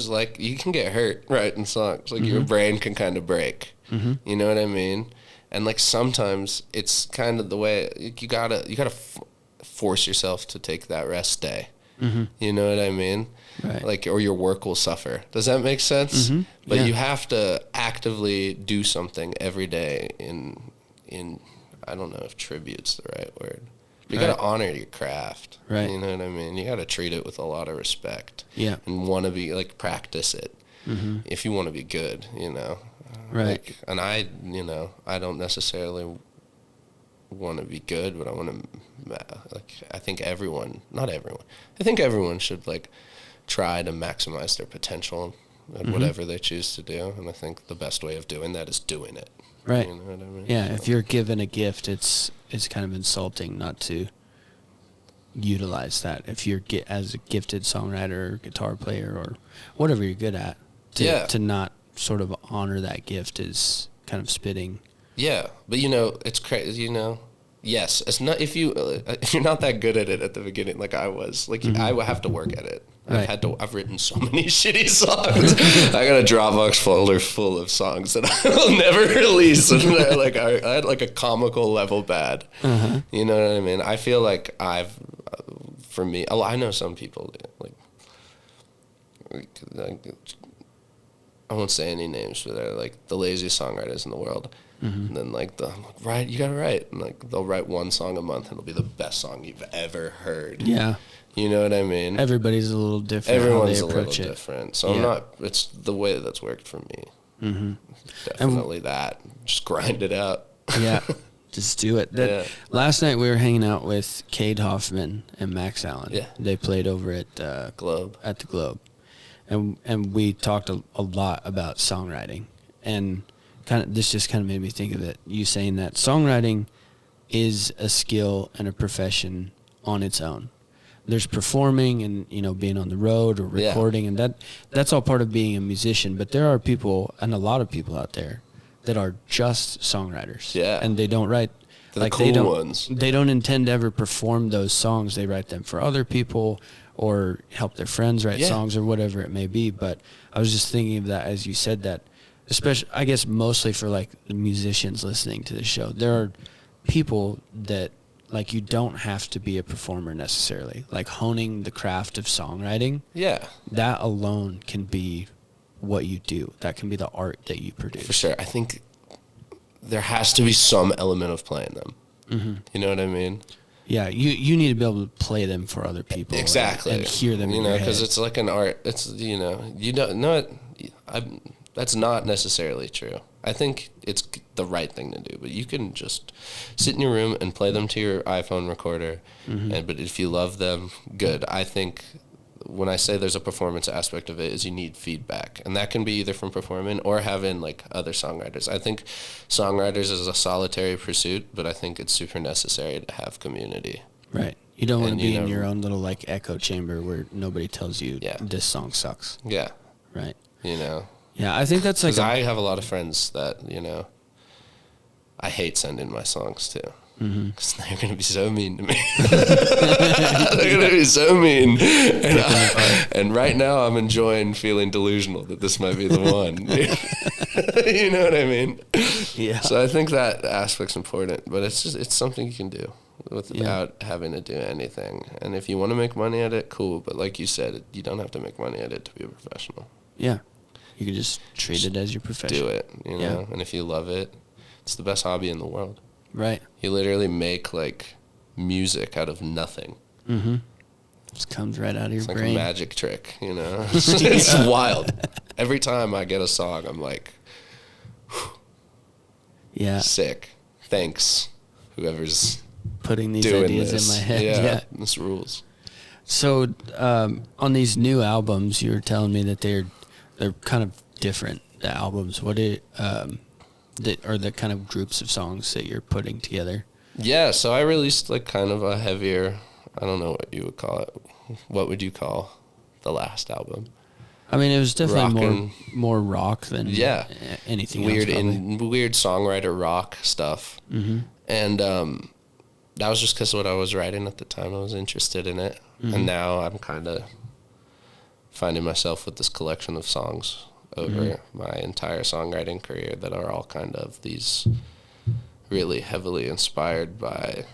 Speaker 2: like you can get hurt writing songs. Like your brain can kind of break. You know what I mean? And like sometimes it's kind of the way you gotta force yourself to take that rest day. You know what I mean?
Speaker 1: Right.
Speaker 2: Like, or your work will suffer. Does that make sense? But you have to actively do something every day in I don't know if tribute's the right word. You gotta honor your craft.
Speaker 1: Right.
Speaker 2: You know what I mean? You gotta treat it with a lot of respect.
Speaker 1: Yeah.
Speaker 2: And want to be like practice it. If you want to be good, you know.
Speaker 1: Right.
Speaker 2: Like, and I don't necessarily want to be good, but I want to, I think everyone should like try to maximize their potential at whatever they choose to do. And I think the best way of doing that is doing it.
Speaker 1: Right.
Speaker 2: You know what I mean?
Speaker 1: Yeah. If you're given a gift, it's kind of insulting not to utilize that. If you're as a gifted songwriter or guitar player or whatever you're good at, to not sort of honor that gift is kind of spitting. Yeah,
Speaker 2: but it's crazy. Yes, it's not if you're not that good at it at the beginning, like I was. Like I would have to work at it.
Speaker 1: Right.
Speaker 2: I've written so many shitty songs. I got a Dropbox folder full of songs that I will never release, and I had like a comical level bad. You know what I mean? I feel like I know some people like I won't say any names, but they're like the laziest songwriters in the world. And then you gotta write, and like they'll write one song a month, and it'll be the best song you've ever heard.
Speaker 1: Yeah,
Speaker 2: you know what I mean.
Speaker 1: Everybody's a little different.
Speaker 2: Everyone's a little different. So it's the way that's worked for me. Definitely that. Just grind it out.
Speaker 1: Yeah, just do it. Last night we were hanging out with Cade Hoffman and Max Allen. Yeah, they played over at
Speaker 2: Globe.
Speaker 1: At the Globe. And we talked a lot about songwriting, and this just kind of made me think of it. You saying that songwriting is a skill and a profession on its own. There's performing and being on the road or recording, and that's all part of being a musician. But there are people, and a lot of people out there, that are just songwriters. Yeah, and they don't write.
Speaker 2: They're the cool ones.
Speaker 1: They don't intend to ever perform those songs. They write them for other people or help their friends write songs or whatever it may be. But I was just thinking of that as you said that, especially, I guess, mostly for like the musicians listening to the show. There are people that, like, you don't have to be a performer necessarily. Like honing the craft of songwriting. Yeah. That alone can be what you do. That can be the art that you produce.
Speaker 2: For sure. I think there has to be some element of playing them. You know what I mean?
Speaker 1: Yeah, you need to be able to play them for other people.
Speaker 2: Exactly.
Speaker 1: And hear them,
Speaker 2: because it's like an art. It's, you don't know it. That's not necessarily true. I think it's the right thing to do, but you can just sit in your room and play them to your iPhone recorder. But if you love them, good. I think when I say there's a performance aspect of it, is you need feedback, and that can be either from performing or having like other songwriters. I think songwriters is a solitary pursuit, but I think it's super necessary to have community.
Speaker 1: Right. You don't want to be in your own little like echo chamber where nobody tells you this song sucks.
Speaker 2: Yeah.
Speaker 1: Right.
Speaker 2: Yeah,
Speaker 1: I think that's like...
Speaker 2: Because I have a lot of friends that, I hate sending my songs to. Because they're going to be so mean to me. They're going to be so mean. And right now I'm enjoying feeling delusional that this might be the one. You know what I mean?
Speaker 1: Yeah.
Speaker 2: So I think that aspect's important. But it's something you can do without having to do anything. And if you want to make money at it, cool. But like you said, you don't have to make money at it to be a professional.
Speaker 1: Yeah. You can just treat it as your profession.
Speaker 2: Do it, And if you love it, it's the best hobby in the world.
Speaker 1: Right.
Speaker 2: You literally make, like, music out of nothing.
Speaker 1: Just comes right out of your brain.
Speaker 2: It's like a magic trick, It's wild. Every time I get a song, I'm like, sick. Thanks, whoever's
Speaker 1: putting these
Speaker 2: doing
Speaker 1: ideas
Speaker 2: this.
Speaker 1: in my head.
Speaker 2: Yeah, this rules.
Speaker 1: So on these new albums, you were telling me that they're kind of different, the albums. What are the kind of groups of songs that you're putting together? Yeah,
Speaker 2: so I released like kind of a heavier, I don't know what you would call it. What would you call the last album?
Speaker 1: I mean, it was definitely more rock than anything
Speaker 2: else. Weird songwriter rock stuff. And that was just because what I was writing at the time, I was interested in it. And now I'm kind of finding myself with this collection of songs over my entire songwriting career that are all kind of these really heavily inspired by,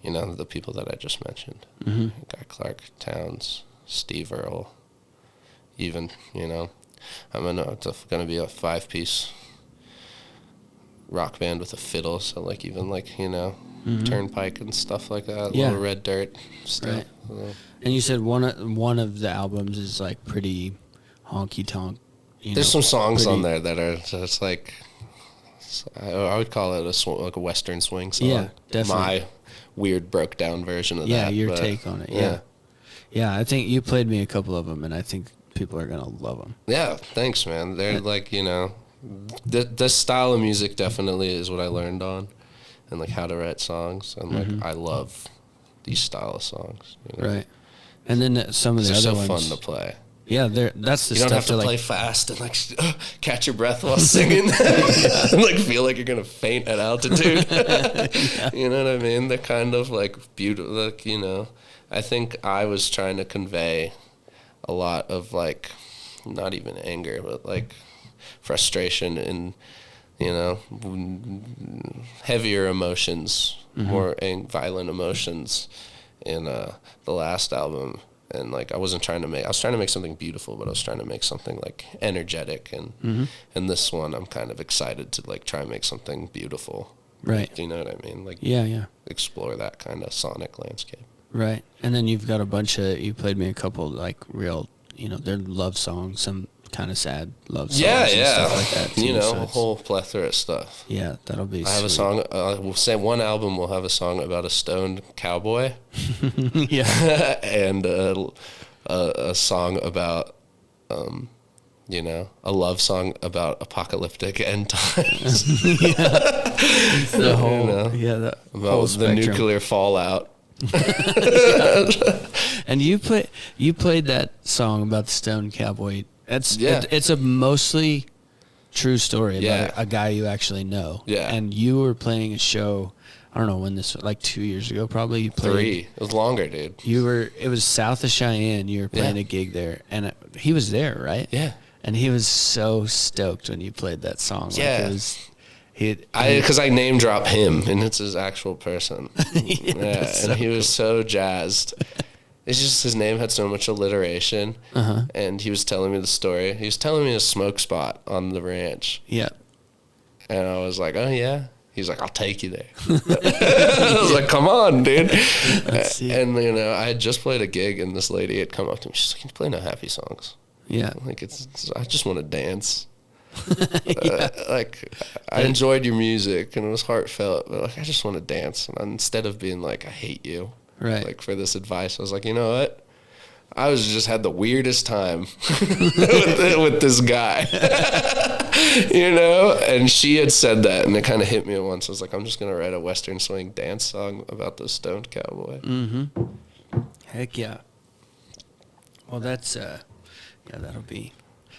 Speaker 2: the people that I just mentioned. Guy Clark, Towns, Steve Earle, even, it's going to be a 5-piece rock band with a fiddle, so like even like, Turnpike and stuff like that, Little Red Dirt stuff.
Speaker 1: Right. And you said one of the albums is like pretty honky tonk.
Speaker 2: There's some songs on there that are just like, I would call it like a Western swing song.
Speaker 1: Yeah, definitely.
Speaker 2: My weird broke down version of that.
Speaker 1: Yeah, your take on it. Yeah. Yeah, I think you played me a couple of them, and I think people are going to love them.
Speaker 2: Yeah, thanks, man. They're like, this style of music definitely is what I learned on, and like how to write songs, and like I love these style of songs.
Speaker 1: Right. And then some of the other ones.
Speaker 2: They're so fun to play.
Speaker 1: Yeah, that's the stuff.
Speaker 2: You don't have to play fast and like catch your breath while singing, and like feel like you're gonna faint at altitude. You know what I mean? They're kind of like beautiful. Like, I think I was trying to convey a lot of like, not even anger, but like frustration and heavier emotions, more violent emotions in the last album. And like I was trying to make something beautiful, but I was trying to make something like energetic. And in this one, I'm kind of excited to like try and make something beautiful.
Speaker 1: Right.
Speaker 2: Do you know what I mean? Like explore that kind of sonic landscape.
Speaker 1: Right. And then you've got you played me a couple like real, they're love songs, some kind of sad love songs and stuff like that too,
Speaker 2: a whole plethora of stuff.
Speaker 1: Yeah, that'll be
Speaker 2: I have a song, we'll say one album will have a song about a stoned cowboy.
Speaker 1: Yeah.
Speaker 2: And a song about, a love song about apocalyptic end times.
Speaker 1: The whole,
Speaker 2: about the nuclear fallout.
Speaker 1: And you played that song about the stoned cowboy. It's a mostly true story about a guy you actually know. Yeah. And you were playing a show, I don't know when this was, like 2 years ago probably. You played
Speaker 2: 3. It was longer, dude.
Speaker 1: It was south of Cheyenne. You were playing a gig there. And he was there, right?
Speaker 2: Yeah.
Speaker 1: And he was so stoked when you played that song.
Speaker 2: Yeah. Because I name drop him, and it's his actual person. And he was so jazzed. It's just his name had so much alliteration, and he was telling me the story. He was telling me a smoke spot on the ranch.
Speaker 1: Yeah.
Speaker 2: And I was like, oh, yeah? He's like, I'll take you there. I was like, come on, dude. And, you know, I had just played a gig, and this lady had come up to me. She's like, you play no happy songs.
Speaker 1: Yeah.
Speaker 2: Like, I just want to dance. Like, I enjoyed your music, and it was heartfelt, but, like, I just want to dance. And instead of being like, I hate you,
Speaker 1: right,
Speaker 2: like, for this advice, I was like, you know what? I just had the weirdest time with this guy, you know? And she had said that, and it kind of hit me at once. I was like, I'm just going to write a Western swing dance song about the stoned cowboy.
Speaker 1: Mm-hmm. Heck yeah. Well, that's, that'll be,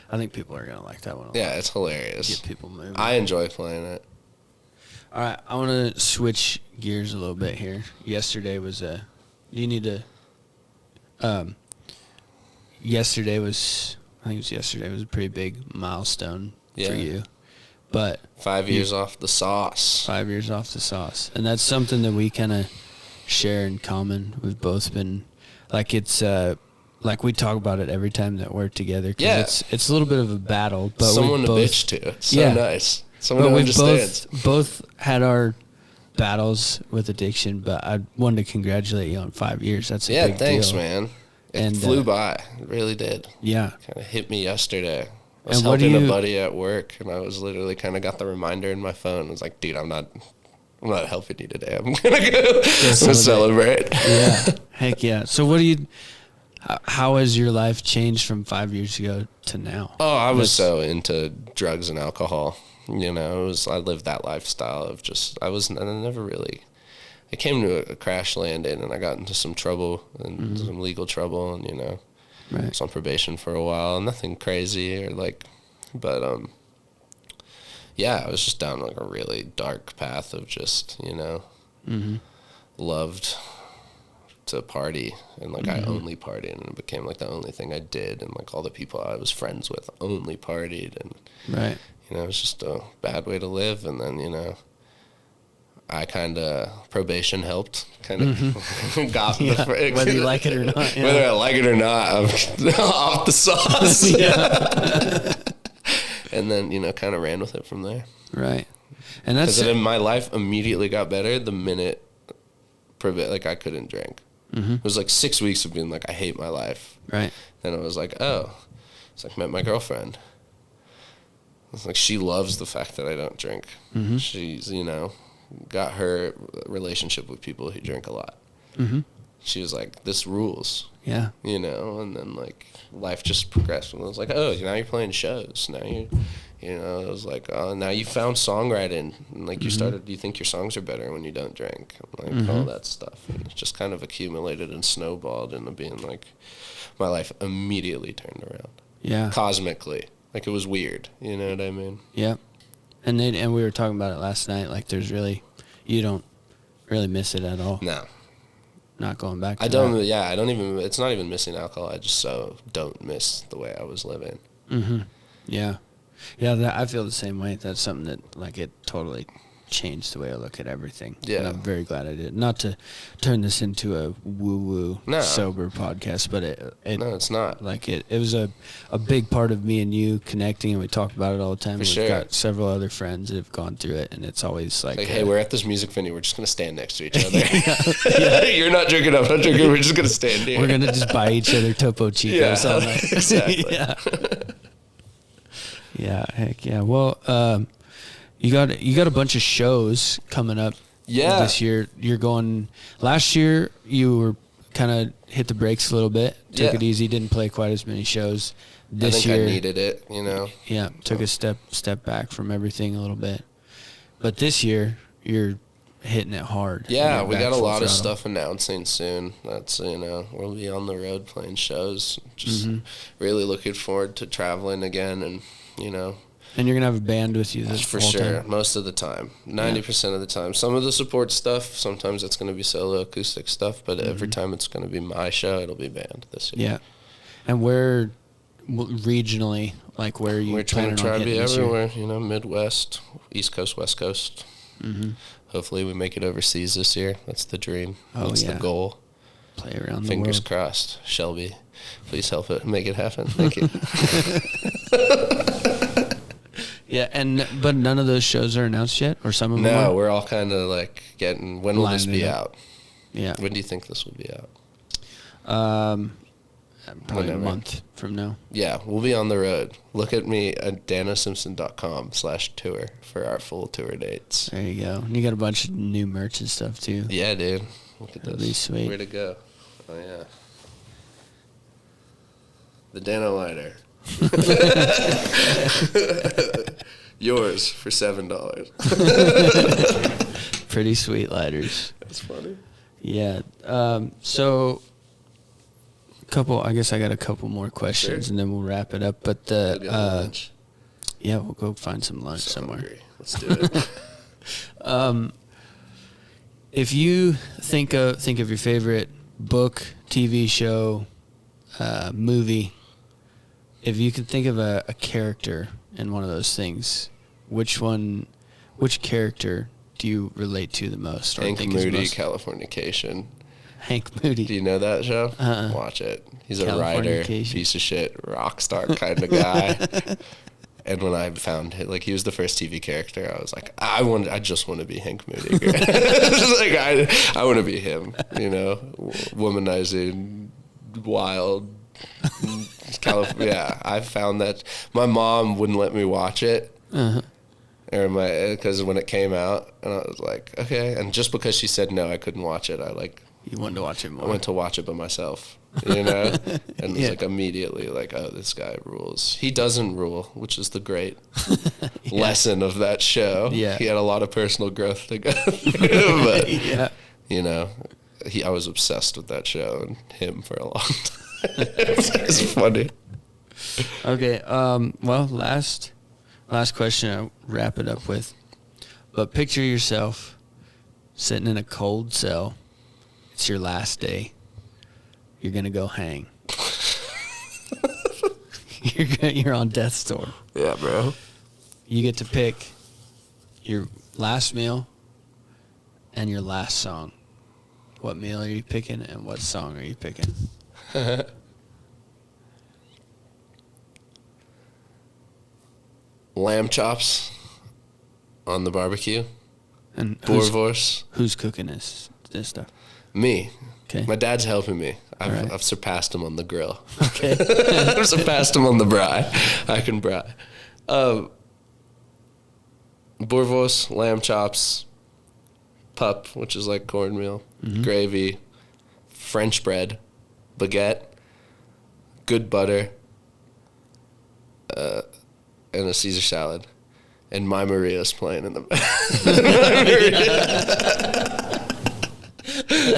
Speaker 1: I think people are going to like that one a lot.
Speaker 2: Yeah, it's hilarious.
Speaker 1: Get people moving.
Speaker 2: I enjoy playing it.
Speaker 1: All right, I want to switch gears a little bit here. Yesterday was a pretty big milestone for you. But
Speaker 2: 5 years off the sauce.
Speaker 1: 5 years off the sauce. And that's something that we kind of share in common. We've both been, like, it's, like, we talk about it every time that we're together. Cause it's a little bit of a battle. But
Speaker 2: someone to bitch to. It's so nice. Someone who understands.
Speaker 1: Both had our battles with addiction, but I wanted to congratulate you on 5 years. That's a big deal.
Speaker 2: Yeah, thanks, man. It flew by. It really did.
Speaker 1: Yeah.
Speaker 2: Kind of hit me yesterday. I was helping a buddy at work, and I was literally kind of got the reminder in my phone. I was like, dude, I'm not helping you today. I'm going to go celebrate.
Speaker 1: Yeah. Heck yeah. So how has your life changed from 5 years ago to now?
Speaker 2: Oh, I was so into drugs and alcohol. You know, I lived that lifestyle of I came to a crash landing, and I got into some trouble and some legal trouble, and, you know, I was on probation for a while. Nothing crazy but I was just down like a really dark path of just, you know, loved to party, and like I only partied, and it became like the only thing I did, and like all the people I was friends with only partied, and you know, it was just a bad way to live. And then, you know, I probation helped, got
Speaker 1: whether you like it or not. Yeah.
Speaker 2: Whether I like it or not, I'm off the sauce. And then, you know, kind of ran with it from there.
Speaker 1: Right. And that's
Speaker 2: because my life immediately got better the minute I couldn't drink. It was like 6 weeks of being like, I hate my life.
Speaker 1: Right.
Speaker 2: Then I was like, oh, it's like met my girlfriend. It's like she loves the fact that I don't drink. She's, you know, got her relationship with people who drink a lot. She was like, this rules. Yeah. You know, and then like life just progressed. And I was like, oh, now you're playing shows. Now you know, I was like, oh, now you found songwriting. And like you think your songs are better when you don't drink. Like all that stuff. And it just kind of accumulated and snowballed into being like, my life immediately turned around. Yeah. Cosmically. Like it was weird. You know what I mean?
Speaker 1: Yeah. And we were talking about it last night. Like you don't really miss it at all. No. Not going back to that.
Speaker 2: Yeah, it's not even missing alcohol. I just don't miss the way I was living.
Speaker 1: Yeah. Yeah, I feel the same way. That's something that, like, it totally changed the way I look at everything. Yeah. And I'm very glad I did. Not to turn this into a woo-woo sober podcast, but
Speaker 2: no, it's not.
Speaker 1: Like, it was a big part of me and you connecting, and we talk about it all the time. We've got several other friends that have gone through it, and it's always like
Speaker 2: hey, we're at this music venue. We're just going to stand next to each other. You're not drinking, I'm not drinking. We're just going to stand here.
Speaker 1: We're going to just buy each other Topo Chicos all night.
Speaker 2: Exactly.
Speaker 1: Yeah, heck yeah. Well, you got a bunch of shows coming up this year. You're going, last year you were kind of hit the brakes a little bit, took it easy, didn't play quite as many shows. This year
Speaker 2: I needed it, you know.
Speaker 1: Yeah, took a step back from everything a little bit. But this year you're hitting it hard.
Speaker 2: Yeah, we got a lot of stuff announcing soon. That's, you know, we'll be on the road playing shows. Just really looking forward to traveling again, and, you know.
Speaker 1: And you're going to have a band with you this
Speaker 2: for sure, most of the time. 90% of the time. Some of the support stuff, sometimes it's going to be solo acoustic stuff, but every time it's going to be my show, it'll be band this year.
Speaker 1: Yeah. And where, regionally, like where are you
Speaker 2: We're trying to try to be everywhere, you know, Midwest, East Coast, West Coast. Hopefully we make it overseas this year. That's the dream. That's the goal.
Speaker 1: Play around the world.
Speaker 2: Fingers crossed. Shelby, please help it. Make it happen. Thank you.
Speaker 1: Yeah, but none of those shows are announced yet, or some of them are?
Speaker 2: No, we're all kind of like getting. When will this be out?
Speaker 1: Yeah.
Speaker 2: When do you think this will be out?
Speaker 1: Probably a month from now.
Speaker 2: Yeah, we'll be on the road. Look at me at dannosimpson.com/tour for our full tour dates.
Speaker 1: There you go. And you got a bunch of new merch and stuff too.
Speaker 2: Yeah, dude. Look at
Speaker 1: That'd
Speaker 2: this.
Speaker 1: be sweet.
Speaker 2: Where to go? Oh yeah. The Danno lighter. Yours for $7.
Speaker 1: Pretty sweet lighters.
Speaker 2: That's funny.
Speaker 1: Yeah. So, I guess I got a couple more questions, and then we'll wrap it up. But
Speaker 2: Lunch.
Speaker 1: yeah, we'll go find some lunch somewhere.
Speaker 2: Hungry. Let's do it.
Speaker 1: If you think of your favorite book, TV show, movie, if you could think of a character in one of those things, which character do you relate to the most? Or
Speaker 2: Hank
Speaker 1: think is
Speaker 2: Moody,
Speaker 1: most?
Speaker 2: Californication.
Speaker 1: Hank Moody.
Speaker 2: Do you know that show? Watch it. He's a writer, piece of shit, rock star kind of guy. And when I found him, like, he was the first TV character, I was like, I just want to be Hank Moody. Like, I want to be him, womanizing, wild. Yeah, I found that my mom wouldn't let me watch it. Because when it came out, and I was like, okay. And just because she said no, I couldn't watch it.
Speaker 1: You wanted to watch it more.
Speaker 2: I went to watch it by myself, and it was like immediately like, oh, this guy rules. He doesn't rule, which is the great lesson of that show.
Speaker 1: Yeah,
Speaker 2: he had a lot of personal growth to go through, but I was obsessed with that show and him for a long time. It's funny.
Speaker 1: Okay. Well, last question. I'll wrap it up with. But picture yourself sitting in a cold cell. It's your last day. You're gonna go hang. You're on death's door.
Speaker 2: Yeah, bro.
Speaker 1: You get to pick your last meal and your last song. What meal are you picking and what song are you picking?
Speaker 2: Lamb chops on the barbecue.
Speaker 1: And
Speaker 2: Boerewors.
Speaker 1: Who's cooking this stuff?
Speaker 2: Me.
Speaker 1: Okay.
Speaker 2: My dad's helping me.
Speaker 1: Right.
Speaker 2: I've surpassed him on the grill.
Speaker 1: Okay.
Speaker 2: I've surpassed him on the braai. I can braai. Boerewors, lamb chops, pup, which is like cornmeal, gravy, French bread, baguette, good butter, and a Caesar salad. And My Maria's playing in the back.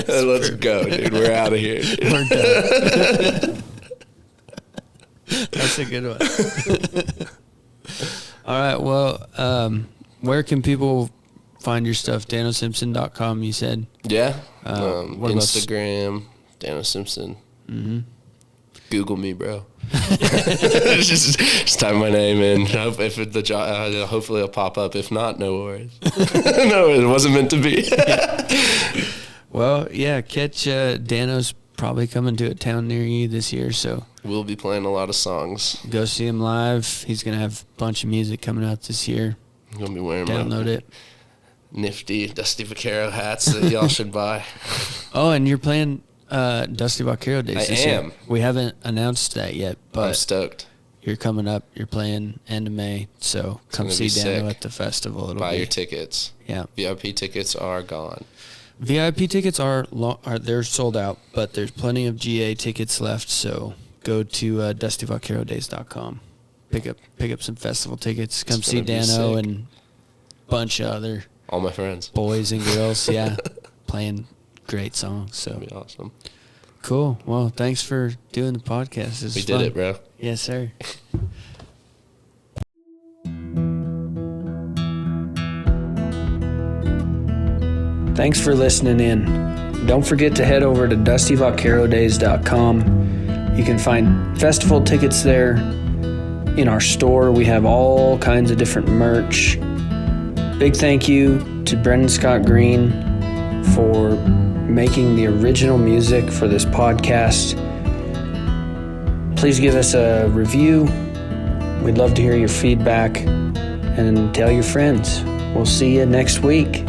Speaker 2: Let's go, dude. We're out of here. Dude.
Speaker 1: We're done. That's a good one. All right. Well, where can people find your stuff? DannoSimpson.com, you said?
Speaker 2: Yeah.
Speaker 1: What
Speaker 2: Instagram, Danno Simpson.
Speaker 1: Mm-hmm.
Speaker 2: Google me, bro. just type my name in. Hopefully it'll pop up. If not, no worries. No, it wasn't meant to be.
Speaker 1: Well, yeah, catch Danno's probably coming to a town near you this year, so
Speaker 2: we'll be playing a lot of songs.
Speaker 1: Go see him live. He's gonna have a bunch of music coming out this year.
Speaker 2: I'm gonna be wearing
Speaker 1: Download it.
Speaker 2: Nifty Dusty Vaquero hats that y'all should buy.
Speaker 1: Oh, and you're playing Dusty Vaquero Days this year. We haven't announced that yet, but
Speaker 2: I'm stoked.
Speaker 1: You're coming up. You're playing end of May, so come see Danno at the festival.
Speaker 2: Buy your tickets.
Speaker 1: Yeah,
Speaker 2: VIP tickets are gone.
Speaker 1: VIP tickets are they're sold out, but there's plenty of GA tickets left. So go to DustyVaqueroDays.com. Pick up some festival tickets. Come see Danno and a bunch of other
Speaker 2: all my friends,
Speaker 1: boys and girls. Yeah, playing great songs. So
Speaker 2: that'd be awesome.
Speaker 1: Cool. Well, thanks for doing the podcast.
Speaker 2: We did it, bro.
Speaker 1: Yes, sir. Thanks for listening in. Don't forget to head over to DustyVaqueroDays.com. You can find festival tickets there. In our store, we have all kinds of different merch. Big thank you to Brendan Scott Green for making the original music for this podcast. Please give us a review. We'd love to hear your feedback. and tell your friends. We'll see you next week.